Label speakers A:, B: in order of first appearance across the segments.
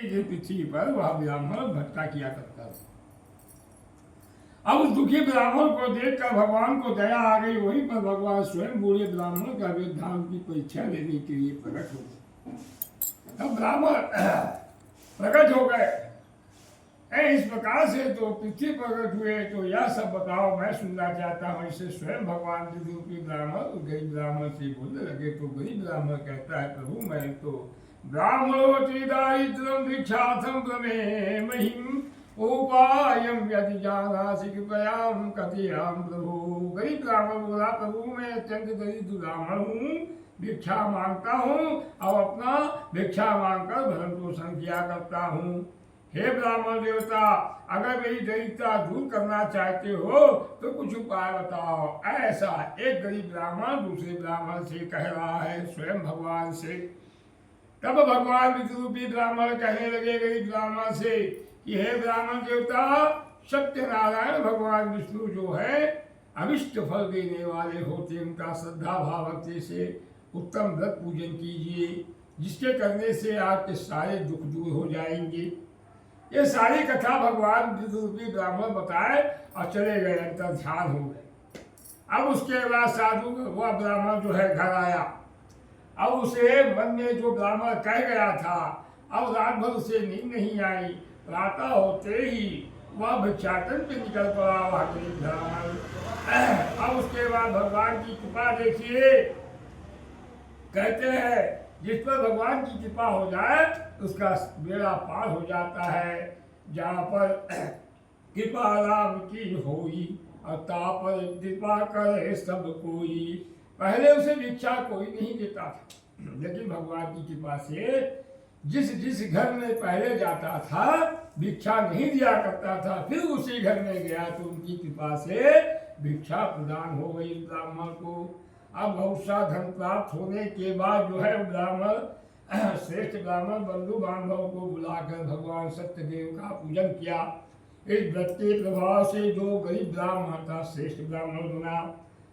A: पृथ्वी पर वह ब्राह्मण भटका किया करता था। अब उस दुखी ब्राह्मण को देखकर भगवान को दया आ गई। वहीं पर भगवान स्वयं बूढ़े ब्राह्मण का विद्वान की परीक्षा लेने के लिए प्रकट हो गए। तब ब्राह्मण प्रकट हो गए, इस प्रकार से तो पृथ्वी प्रकट हुए, तो यह सब बताओ, मैं सुनना चाहता हूँ। इसे स्वयं भगवान रूपी ब्राह्मण गरीब ब्राह्मण से बोलने लगे। तो गरीब ब्राह्मण कहता है, प्रभु मैं तो ब्राह्मणोति दारिद्र्यं भिक्षार्थं प्रमे महिम उपायं यदि जानासि कृपयां कथयाम प्रभु। गरीब ब्राह्मण बोला, प्रभु मैं अत्यंत दरिद्र ब्राह्मण हूँ, भिक्षा मांगता हूँ और अपना भिक्षा मांगकर भरण पोषण किया करता हूँ। हे ब्राह्मण देवता, अगर मेरी दरिद्रता दूर करना चाहते हो तो कुछ उपाय बताओ। ऐसा एक गरीब ब्राह्मण दूसरे ब्राह्मण से कह रहा है, स्वयं भगवान से। तब भगवान विष्णुरूपी ब्राह्मण कहने लगे गरीब ब्राह्मण से कि हे ब्राह्मण देवता, सत्यनारायण भगवान विष्णु जो है अभिष्ट फल देने वाले होते, उनका श्रद्धा भाव भक्ति से उत्तम व्रत पूजन कीजिए, जिसके करने से आपके सारे दुख दूर हो जाएंगे। ये सारी कथा भगवान विष्णुरूपी ब्राह्मण बताए और चले गए, अंतर ध्यान हो गए। अब उसके बाद साधु वह ब्राह्मण जो है घर आया। अब उसे मन में जो ब्राह्मण कह गया था, अब रात भर उसे नींद नहीं आई। प्रातः होते ही वह भिक्षाटन पे निकल पड़ा वह गरीब ब्राह्मण। अब उसके बाद भगवान की कृपा देखिए, कहते हैं जिस पर भगवान की कृपा हो जाए उसका बेड़ा पार हो जाता है। जहाँ पर कृपा राम की होई और तापर कृपा करे सब कोई। पहले उसे भिक्षा कोई नहीं देता था, लेकिन भगवान की कृपा से जिस जिस घर में पहले जाता था भिक्षा नहीं दिया करता था, फिर उसी घर में गया तो उनकी कृपा से भिक्षा प्रदान हो गई ब्राह्मण को। अब बहुत सा धन प्राप्त होने के बाद जो है ब्राह्मण श्रेष्ठ ब्राह्मण बंधु बांधवों को बुलाकर भगवान सत्यदेव का पूजन किया। इस व्रत के प्रभाव से जो गरीब ब्राह्मण था श्रेष्ठ ब्राह्मण बना,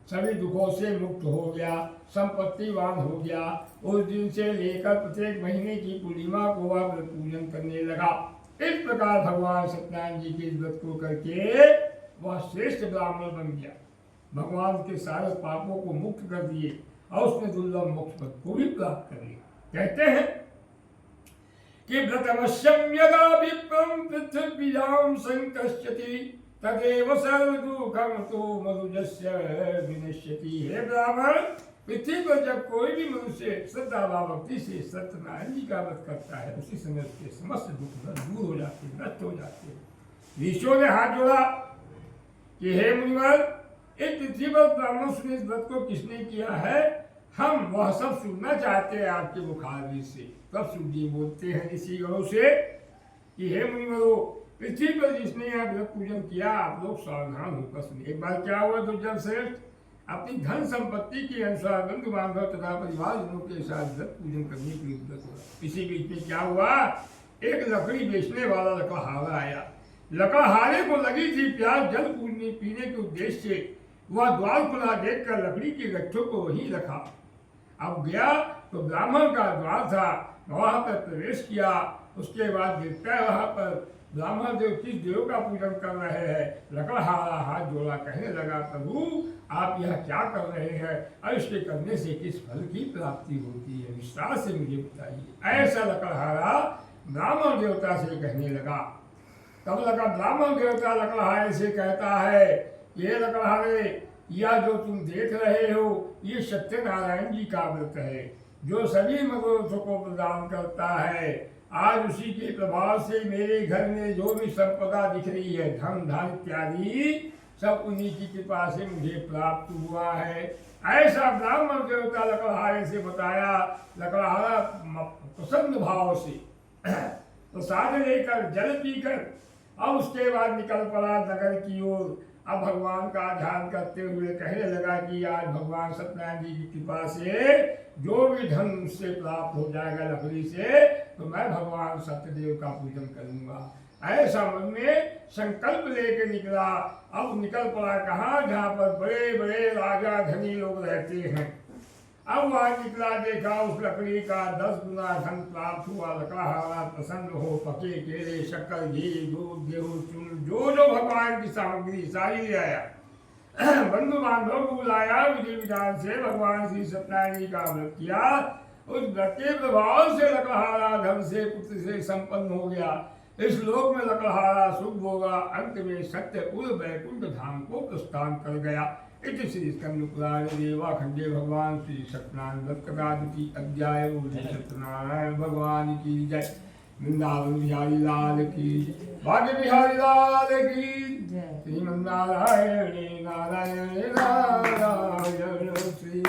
A: सभी दुखों से मुक्त हो गया, संपत्तिवान हो गया। उस दिन से लेकर प्रत्येक महीने की पूर्णिमा को वह व्रत पूजन करने लगा। इस प्रकार भगवान सत्यनारायण जी के व्रत को करके वह श्रेष्ठ ब्राह्मण बन गया। भगवान के सारे पापों को मुक्त कर दिए और उसने दुर्लभ मोक्ष पद को भी प्राप्त कर लिया। कहते हैं कि व्रतमश्यम यदा विप्रम पृथ्व्याम संकश्यति तदेव सर्वदुःखम तो मनुजस्य विनश्यति। हे ब्राह्मण, पृथ्वी पर जब कोई भी मनुष्य श्रद्धा भक्ति से सत्यनारायण जी का व्रत करता है, उसी समय उसके समस्त दुख दूर हो जाते हैं, नष्ट हो जाते हैं। ऋषियों ने हाथ जोड़ा कि हे मुनिवर, इस पृथ्वी पर ब्राह्मण सुने इस व्रत को किसने किया है, हम वह सब सुनना चाहते हैं आपके मुखारबिंद से। तब सूर्य जी बोलते हैं ऋषि गणों से कि हे मुनिवरों, पृथ्वी पर जिसने यह व्रत पूजन किया, आप लोग सावधान होकर सुनिए। एक बार क्या हुआ, दुर्जन श्रेष्ठ अपनी धन संपत्ति के अनुसार बंधु बांधव तथा परिवार जनों के साथ व्रत पूजन करने के लिए व्रत हुआ। इसी बीच में क्या हुआ, एक लकड़ी बेचने वाला लकड़हारा आया। लकड़हारे को लगी थी प्यास, जल पीने के उद्देश्य से वह द्वार खुला देखकर लकड़ी के गट्ठों को वहीं रखा। अब गया तो ब्राह्मण का द्वार था, वहां पर प्रवेश किया। उसके बाद देखता है वहां पर ब्राह्मण देव किस देव का पूजन कर रहे हैं। लकड़हारा हाथ जोड़ा, कहने लगा प्रभु आप यह क्या कर रहे हैं और इसके करने से किस फल की प्राप्ति होती है, विस्तार से मुझे बताइए। ऐसा लकड़हारा ब्राह्मण देवता से कहने लगा। तब लगा ब्राह्मण देवता लकड़हारे से कहता है, ये लकड़हारे, यह जो तुम देख रहे हो ये सत्यनारायण जी का व्रत है, जो सभी मनोरथों को प्रदान करता है। आज उसी के प्रभाव से मेरे घर में जो भी संपदा दिख रही है, धन धन इत्यादि, सब उन्हीं की कृपा से मुझे प्राप्त हुआ है। ऐसा ब्राह्मण देवता लकड़हारे से बताया। लकड़हारा प्रसन्न भाव से प्रसाद लेकर जल पीकर अब उसके बाद निकल पड़ा नगर की ओर। अब भगवान का ध्यान करते हुए कहने लगा कि आज भगवान सत्यनारायण जी की कृपा से जो भी धन उससे प्राप्त हो जाएगा लकड़ी से, तो मैं भगवान सत्यदेव का पूजन करूंगा। ऐसा मन में संकल्प लेके निकला। अब निकल पड़ा कहाँ, जहाँ पर बड़े बड़े राजा धनी लोग रहते हैं। अब वहां निकला, देखा उस लकड़ी का 10 गुना धन प्राप्त हुआ। लकड़हारा प्रसन्न हो पके केले शक्कर घी दूध गेहूं चून जो भगवान की सामग्री सारी ले आया। बंधु बांधव को बुलाया, विधि विधान से भगवान श्री सत्यनारायण का व्रत किया। उस व्रत के प्रभाव से लकड़हारा धन से पुत्र से संपन्न हो गया। इस लोक में लकड़हारा सुख होगा। अंत में सत्यकुल वैकुंठ धाम को प्रस्थान कर गया। इति श्री स्कंद पुराण देवाखंडे भगवान श्री सत्यनारायण व्रत कथादि अध्याय। सत्यनारायण भगवान की जय। वृंदावन बिहारी लाल की जय। भाग्य बिहारी लाल की श्रीमन नारायण नारायण नारायण श्री